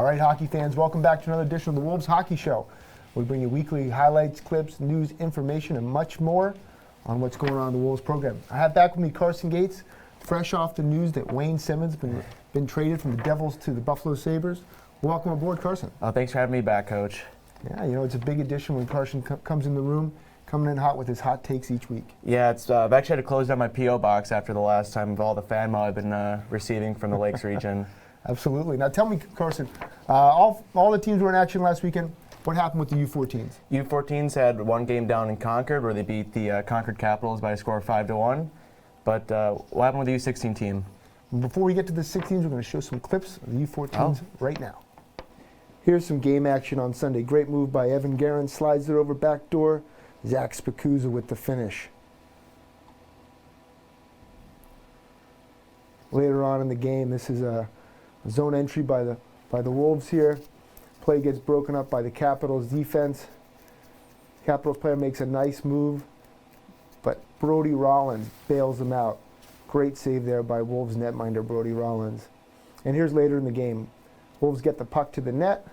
right, hockey fans, welcome back to another edition of the Wolves Hockey Show. We bring you weekly highlights, clips, news, information, and much more on what's going on in the Wolves program. I have back with me Carson Gates, fresh off the news that Wayne Simmonds been traded from the Devils to the Buffalo Sabres. Welcome aboard, Carson. Thanks for having me back, Coach. Yeah, you know, it's a big addition when Carson comes in the room, coming in hot with his hot takes each week. Yeah, I've actually had to close down my P.O. box after the last time of all the fan mail I've been receiving from the Lakes region. Absolutely. Now tell me, Carson, all the teams were in action last weekend. What happened with the U14s? U14s had one game down in Concord where they beat the Concord Capitals by a score of 5-1. But what happened with the U16 team? Before we get to the 16s, we're going to show some clips of the U14s right now. Here's some game action on Sunday. Great move by Evan Guerin. Slides it over back door. Zach Spikuza with the finish. Later on in the game, this is a zone entry by the Wolves here. Play gets broken up by the Capitals defense. Capitals player makes a nice move, but Brody Rollins bails him out. Great save there by Wolves netminder Brody Rollins. And here's later in the game. Wolves get the puck to the net.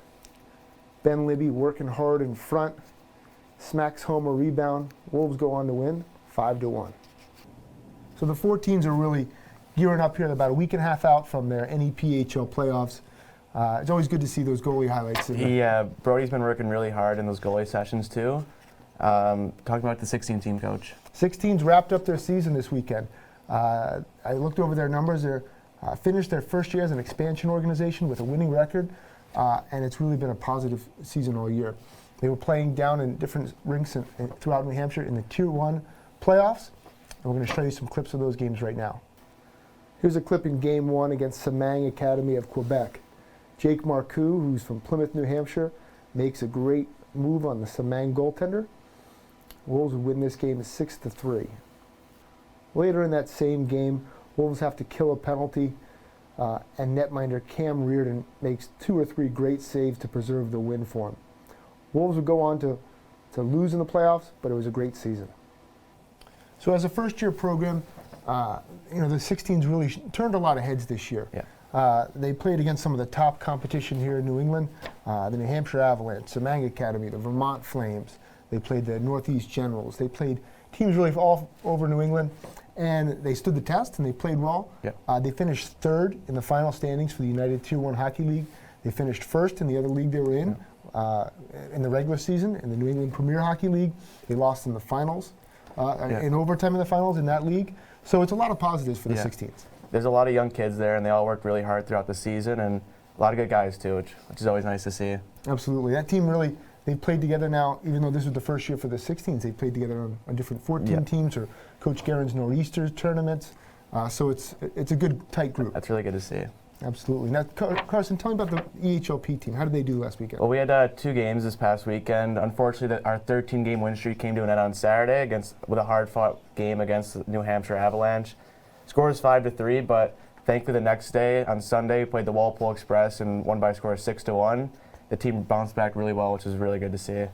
Ben Libby working hard in front. Smacks home a rebound. Wolves go on to win 5-1. So the 14s are really gearing up here. They're about a week and a half out from their NEPHL playoffs. It's always good to see those goalie highlights. Yeah, Brody's been working really hard in those goalie sessions too. Talking about the 16 team, Coach. 16s wrapped up their season this weekend. I looked over their numbers. They finished their first year as an expansion organization with a winning record, and it's really been a positive season all year. They were playing down in different rinks throughout New Hampshire in the Tier 1 playoffs, and we're going to show you some clips of those games right now. Here's a clip in Game 1 against Samang Academy of Quebec. Jake Marcoux, who's from Plymouth, New Hampshire, makes a great move on the Samang goaltender. Wolves would win this game 6-3. Later in that same game, Wolves have to kill a penalty, and netminder Cam Reardon makes 2 or 3 great saves to preserve the win for him. Wolves would go on to lose in the playoffs, but it was a great season. So as a first-year program, the 16s really turned a lot of heads this year. Yeah. They played against some of the top competition here in New England, the New Hampshire Avalanche, Samang Academy, the Vermont Flames. They played the Northeast Generals. They played teams really all over New England, and they stood the test and they played well. Yeah. They finished third in the final standings for the United Tier 1 Hockey League. They finished first in the other league they were in the regular season, in the New England Premier Hockey League. They lost in the finals, in overtime in the finals in that league. So it's a lot of positives for the 16s. There's a lot of young kids there, and they all worked really hard throughout the season, and a lot of good guys too, which is always nice to see. Absolutely. That team really, they played together now, even though this was the first year for the 16s, they played together on different 14 teams or Coach Guerin's Nor'easters tournaments. So it's a good, tight group. That's really good to see. Absolutely. Now, Carson, tell me about the EHLP team. How did they do last weekend? Well, we had 2 games this past weekend. Unfortunately, our 13-game win streak came to an end on Saturday with a hard-fought game against the New Hampshire Avalanche. Score was 5-3, but thankfully the next day, on Sunday, we played the Walpole Express and won by a score of 6-1. The team bounced back really well, which is really good to see.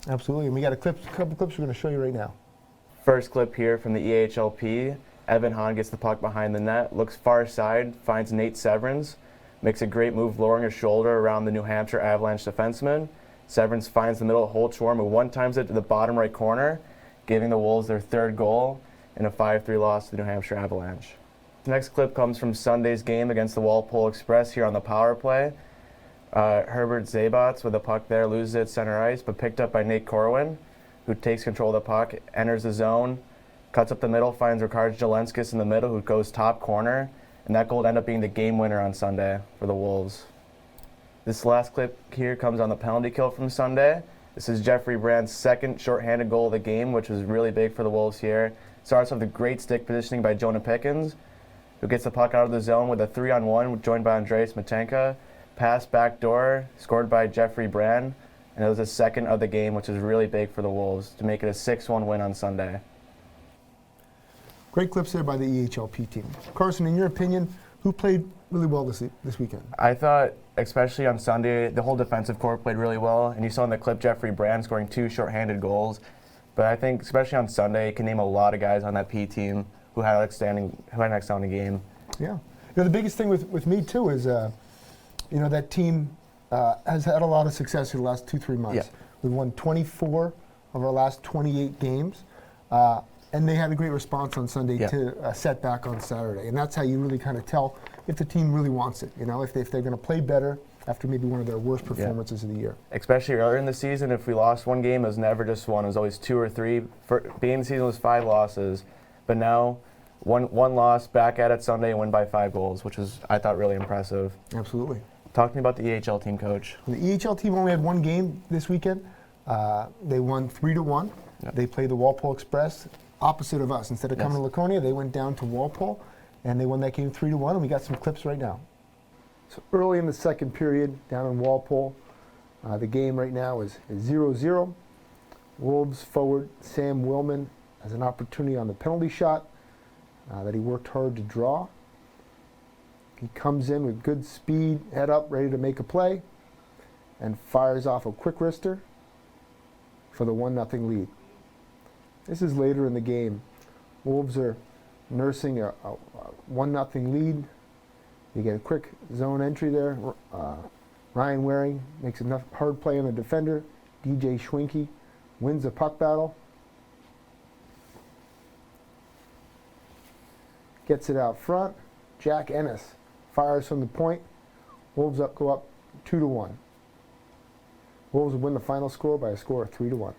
Absolutely. And we got a couple clips we're going to show you right now. First clip here from the EHLP. Evan Hahn gets the puck behind the net, looks far side, finds Nate Severance, makes a great move lowering his shoulder around the New Hampshire Avalanche defenseman. Severance finds the middle of Holtzschwarm, who one-times it to the bottom right corner, giving the Wolves their 3rd goal in a 5-3 loss to the New Hampshire Avalanche. The next clip comes from Sunday's game against the Walpole Express here on the power play. Herbert Zabats with the puck there loses it center ice, but picked up by Nate Corwin, who takes control of the puck, enters the zone, cuts up the middle, finds Ricard Jelenskis in the middle, who goes top corner, and that goal ended up being the game winner on Sunday for the Wolves. This last clip here comes on the penalty kill from Sunday. This is Jeffrey Brand's 2nd shorthanded goal of the game, which was really big for the Wolves here. Starts with the great stick positioning by Jonah Pickens, who gets the puck out of the zone with a 3-on-1, joined by Andreas Matenka. Pass back door, scored by Jeffrey Brand, and it was the 2nd of the game, which is really big for the Wolves to make it a 6-1 win on Sunday. Great clips there by the EHLP team. Carson, in your opinion, who played really well this weekend? I thought, especially on Sunday, the whole defensive corps played really well, and you saw in the clip Jeffrey Brand scoring 2 shorthanded goals. But I think, especially on Sunday, you can name a lot of guys on that P team who had an outstanding game. Yeah. The biggest thing with me, too, is, that team has had a lot of success in the last 2-3 months. Yeah. We've won 24 of our last 28 games, and they had a great response on Sunday Yeah. to a setback on Saturday. And that's how you really kind of tell if the team really wants it. If they're going to play better after maybe one of their worst performances of the year. Especially earlier in the season, if we lost one game, it was never just one. It was always 2 or 3. For beginning of the season was 5 losses, but now one loss, back at it Sunday, and win by 5 goals, which was, I thought, really impressive. Absolutely. Talk to me about the EHL team, Coach. The EHL team only had one game this weekend. They won 3-1. Yep. They played the Walpole Express, opposite of us. Instead of coming to Laconia, they went down to Walpole, and they won that game 3-1. And we got some clips right now. So early in the second period, down in Walpole, the game right now is 0-0. Wolves forward Sam Willman has an opportunity on the penalty shot that he worked hard to draw. He comes in with good speed, head up, ready to make a play, and fires off a quick wrister for the 1-0 lead. This is later in the game. Wolves are nursing a 1-0 lead. You get a quick zone entry there. Ryan Waring makes enough hard play on the defender. DJ Schwenke wins the puck battle. Gets it out front. Jack Ennis fires from the point. Wolves go up 2-1. Wolves win the final score by a score of 3-1.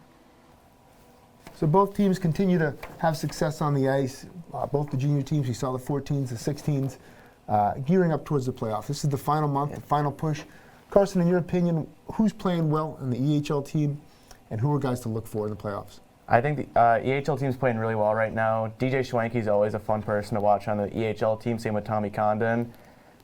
So both teams continue to have success on the ice. Both the junior teams, you saw the 14s, the 16s, gearing up towards the playoffs. This is the final month, the final push. Carson, in your opinion, who's playing well in the EHL team, and who are guys to look for in the playoffs? I think the EHL team's playing really well right now. DJ Schwenke's always a fun person to watch on the EHL team, same with Tommy Condon.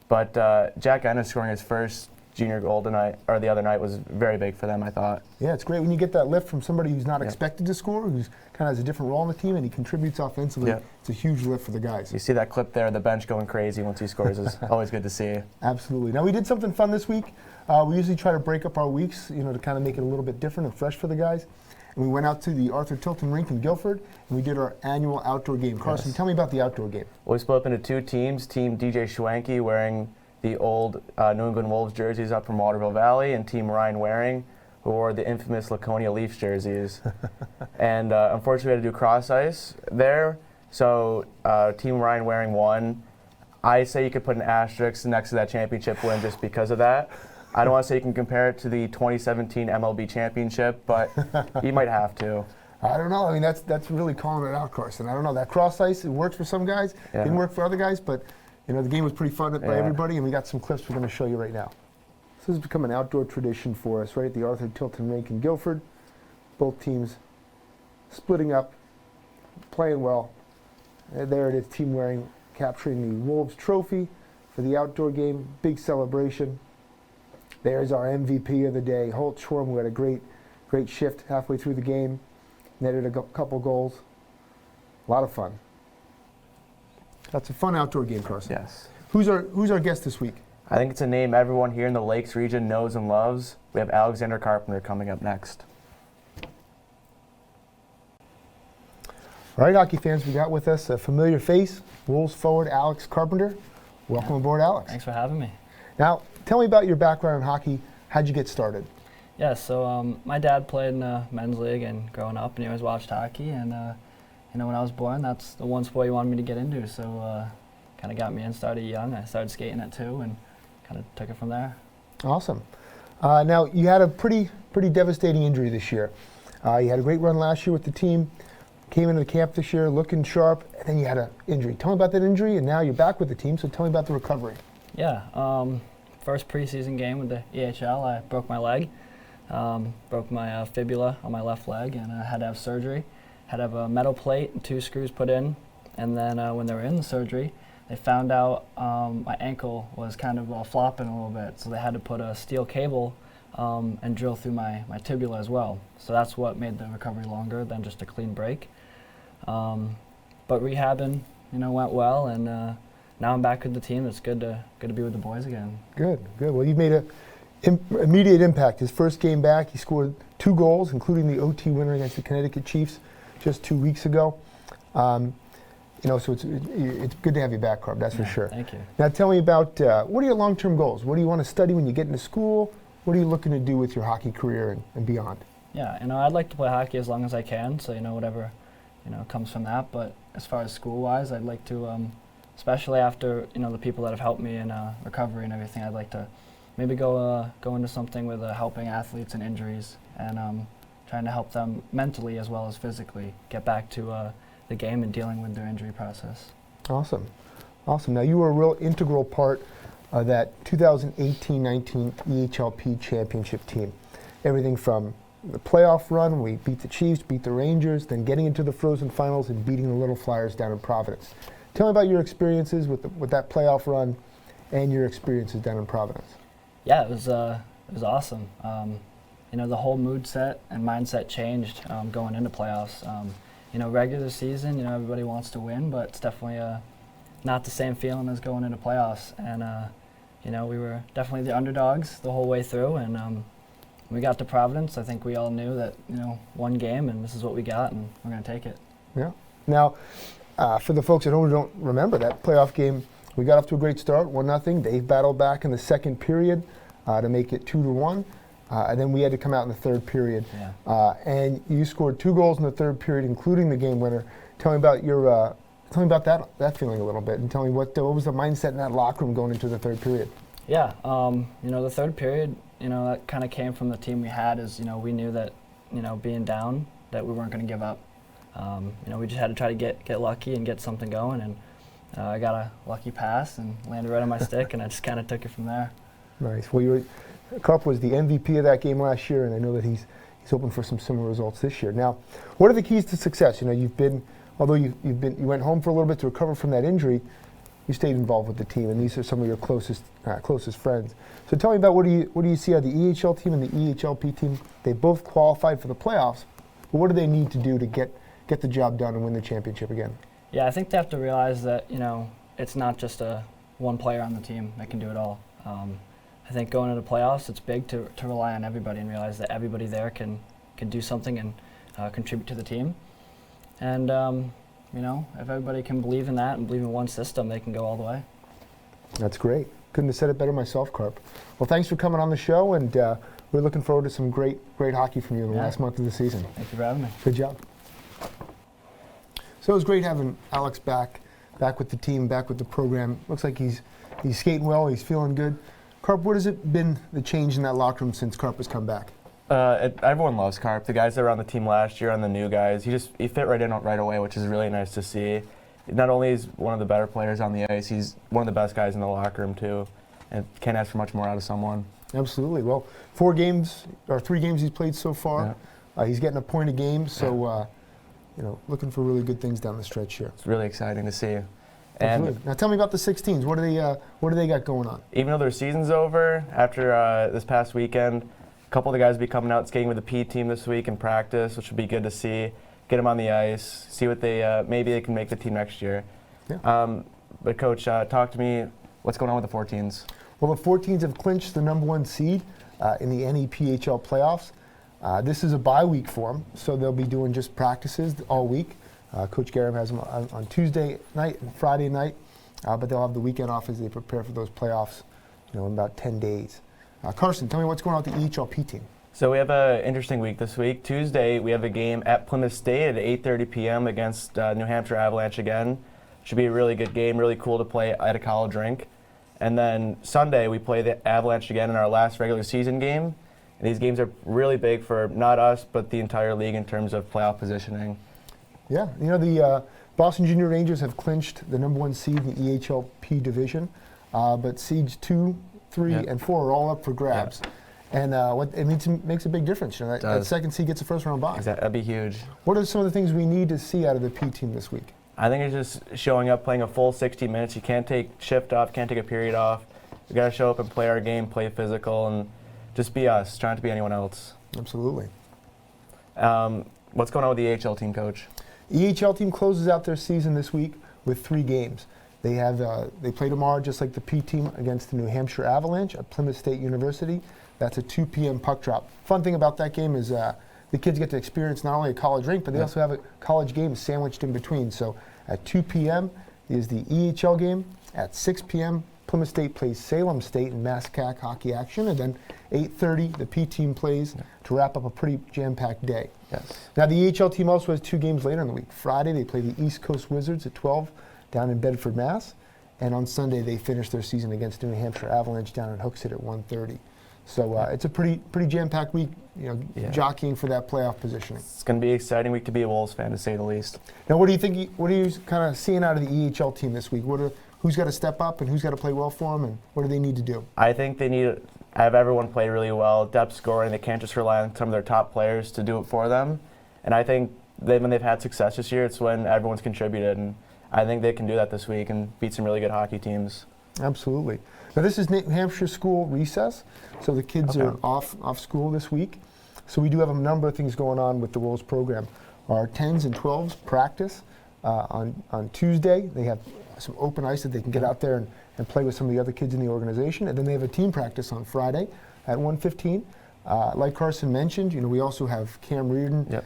But Jack Ennis scoring his first junior goal the other night was very big for them, I thought. Yeah, it's great when you get that lift from somebody who's not expected to score, who's kind of has a different role on the team, and he contributes offensively. Yeah. It's a huge lift for the guys. You see that clip there, the bench going crazy once he scores is always good to see. Absolutely. Now, we did something fun this week. We usually try to break up our weeks, to kind of make it a little bit different and fresh for the guys. And we went out to the Arthur Tilton Rink in Guilford, and we did our annual outdoor game. Carson, tell me about the outdoor game. Well, we split up into 2 teams. Team DJ Schwenke wearing the old New England Wolves jerseys up from Waterville Valley, and Team Ryan Waring, who wore the infamous Laconia Leafs jerseys. And unfortunately, we had to do cross ice there. So Team Ryan Waring won. I say you could put an asterisk next to that championship win just because of that. I don't want to say you can compare it to the 2017 MLB championship, but you might have to. I don't know. I mean, that's really calling it out, Carson. I don't know. That cross ice, it works for some guys. Yeah. Didn't work for other guys, but the game was pretty fun by everybody, and we got some clips we're going to show you right now. This has become an outdoor tradition for us, right at the Arthur Tilton Rink in Guilford. Both teams splitting up, playing well. And there it is, Team Waring capturing the Wolves trophy for the outdoor game. Big celebration. There's our MVP of the day, Holt Schwarm, who had a great shift halfway through the game, netted a couple goals. A lot of fun. That's a fun outdoor game, Carson. Yes. Who's our guest this week? I think it's a name everyone here in the Lakes region knows and loves. We have Alexander Carpenter coming up next. All right, hockey fans, we got with us a familiar face, Wolves forward Alex Carpenter. Welcome aboard, Alex. Thanks for having me. Now, tell me about your background in hockey. How'd you get started? Yeah, so my dad played in the men's league and growing up, and he always watched hockey. And when I was born, that's the one sport he wanted me to get into. So kind of got me in, started young. I started skating at 2 and kind of took it from there. Awesome. Now, you had a pretty devastating injury this year. You had a great run last year with the team, came into the camp this year looking sharp, and then you had an injury. Tell me about that injury, and now you're back with the team, so tell me about the recovery. Yeah, first preseason game with the EHL, I broke my leg. Broke my fibula on my left leg, and I had to have surgery. Had to have a metal plate and 2 screws put in, and then when they were in the surgery, they found out my ankle was kind of flopping a little bit, so they had to put a steel cable and drill through my tibula as well. So that's what made the recovery longer than just a clean break. But rehabbing, went well, and now I'm back with the team. It's good to be with the boys again. Good. Well, you've made an immediate impact. His first game back, he scored 2 goals, including the OT winner against the Connecticut Chiefs just 2 weeks ago. So it's good to have you back, Carb, that's for sure. Thank you. Now tell me about, what are your long-term goals? What do you want to study when you get into school? what are you looking to do with your hockey career and beyond? Yeah, I'd like to play hockey as long as I can, so whatever comes from that. But as far as school-wise, I'd like to, especially after the people that have helped me in recovery and everything, I'd like to maybe go into something with helping athletes and injuries and trying to help them mentally as well as physically get back to the game and dealing with their injury process. Awesome. Now, you were a real integral part of that 2018-19 EHLP championship team. Everything from the playoff run, we beat the Chiefs, beat the Rangers, then getting into the Frozen Finals and beating the Little Flyers down in Providence. Tell me about your experiences with that playoff run and your experiences down in Providence. Yeah, it was awesome. The whole mood set and mindset changed going into playoffs. Regular season, everybody wants to win, but it's definitely not the same feeling as going into playoffs. And we were definitely the underdogs the whole way through. And when we got to Providence, I think we all knew that one game and this is what we got, and we're going to take it. Yeah. Now, for the folks at home who don't remember that playoff game, we got off to a great start, 1-0. Dave battled back in the second period to make it 2-1. And then we had to come out in the third period. Yeah. And you scored 2 goals in the third period, including the game winner. Tell me about that feeling a little bit, and tell me what was the mindset in that locker room going into the third period. Yeah. The third period, that kind of came from the team we had. Is we knew that being down, that we weren't going to give up. We just had to try to get lucky and get something going, and I got a lucky pass and landed right on my stick, and I just kind of took it from there. Nice. Well, Carp was the MVP of that game last year, and I know that he's hoping for some similar results this year. Now, what are the keys to success? Although you went home for a little bit to recover from that injury, you stayed involved with the team, and these are some of your closest friends. So tell me about what do you see out of the EHL team and the EHLP team? They both qualified for the playoffs, but what do they need to do to get the job done and win the championship again? Yeah, I think they have to realize that it's not just one player on the team that can do it all. I think going into playoffs, it's big to rely on everybody and realize that everybody there can do something and contribute to the team. And if everybody can believe in that and believe in one system, they can go all the way. That's great. Couldn't have said it better myself, Carp. Well, thanks for coming on the show, and we're looking forward to some great hockey from you in the last month of the season. Thank you for having me. Good job. So it was great having Alex back with the team, back with the program. Looks like he's skating well. He's feeling good. Carp, what has it been, the change in that locker room since Carp has come back? Everyone loves Carp. The guys that were on the team last year and the new guys, he fit right in right away, which is really nice to see. Not only is one of the better players on the ice, he's one of the best guys in the locker room too, and can't ask for much more out of someone. Absolutely. Well, 3 games he's played so far. Yeah. He's getting a point a game, so looking for really good things down the stretch here. It's really exciting to see. And now tell me about the 16s. What do they got going on? Even though their season's over, after this past weekend, a couple of the guys will be coming out skating with the P team this week in practice, which will be good to see. Get them on the ice, see what maybe they can make the team next year. Yeah. But Coach, talk to me, what's going on with the 14s? Well, the 14s have clinched the #1 seed in the NEPHL playoffs. This is a bye week for them, so they'll be doing just practices all week. Coach Garam has them on Tuesday night and Friday night, but they'll have the weekend off as they prepare for those playoffs in about 10 days. Carson, tell me what's going on with the EHLP team. So we have an interesting week this week. Tuesday, we have a game at Plymouth State at 8:30 p.m. against New Hampshire Avalanche again. Should be a really good game, really cool to play at a college rink. And then Sunday, we play the Avalanche again in our last regular season game. And these games are really big for not us, but the entire league in terms of playoff positioning. Yeah, the Boston Junior Rangers have clinched the #1 seed in the EHLP division, but seeds 2, 3, and 4 are all up for grabs. Yeah. And it makes a big difference. That second seed gets a first-round bye. Exactly. That'd be huge. What are some of the things we need to see out of the P team this week? I think it's just showing up, playing a full 60 minutes. You can't take shift off, can't take a period off. We got to show up and play our game, play physical, and just be us, trying to be anyone else. Absolutely. What's going on with the EHL team, Coach? EHL team closes out their season this week with 3 games. They play tomorrow just like the P team against the New Hampshire Avalanche at Plymouth State University. That's a 2 p.m. puck drop. Fun thing about that game is the kids get to experience not only a college rink, but they also have a college game sandwiched in between. So at 2 p.m. is the EHL game. At 6 p.m., Plymouth State plays Salem State in MASCAC hockey action, and then 8:30 the P team plays to wrap up a pretty jam-packed day. Yes. Now the EHL team also has 2 games later in the week. Friday they play the East Coast Wizards at 12 down in Bedford, Mass. And on Sunday they finish their season against New Hampshire Avalanche down in Hooksett at 1:30. So it's a pretty jam-packed week, jockeying for that playoff positioning. It's going to be an exciting week to be a Wolves fan, to say the least. Now what do you think? What are you kind of seeing out of the EHL team this week? Who's got to step up and who's got to play well for them, and what do they need to do? I think they need to have everyone play really well, depth scoring. They can't just rely on some of their top players to do it for them. And I think when they've had success this year, it's when everyone's contributed. And I think they can do that this week and beat some really good hockey teams. Absolutely. Now this is New Hampshire school recess, so the kids are off school this week. So we do have a number of things going on with the Wolves program. Our 10s and 12s practice on Tuesday. They have some open ice that they can get out there and play with some of the other kids in the organization. And then they have a team practice on Friday at 1:15. Like Carson mentioned, we also have Cam Reardon,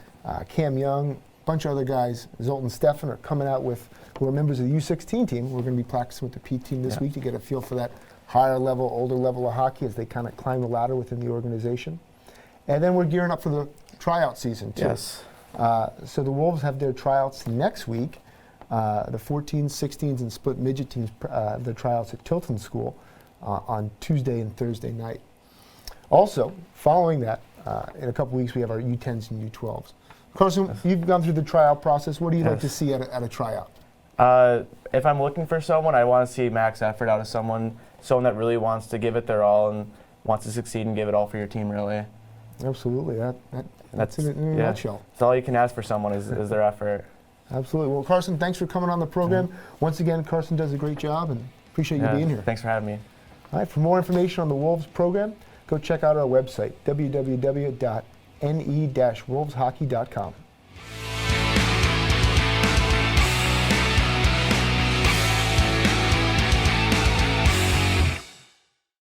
Cam Young, a bunch of other guys. Zoltan Stefan are coming out who are members of the U16 team. We're going to be practicing with the P team this week to get a feel for that higher level, older level of hockey as they kind of climb the ladder within the organization. And then we're gearing up for the tryout season too. Yes. So the Wolves have their tryouts next week. The 14s, 16s, and split midget teams, their tryouts at Tilton School on Tuesday and Thursday night. Also, following that, in a couple weeks, we have our U10s and U12s. Carson, you've gone through the tryout process. What do you like to see at a tryout? If I'm looking for someone, I want to see max effort out of someone that really wants to give it their all and wants to succeed and give it all for your team, really. Absolutely. That's it in a nutshell. That's all you can ask for someone is their effort. Absolutely. Well, Carson, thanks for coming on the program. Once again, Carson does a great job, and appreciate you being here. Thanks for having me. All right. For more information on the Wolves program, go check out our website, www.ne-wolveshockey.com.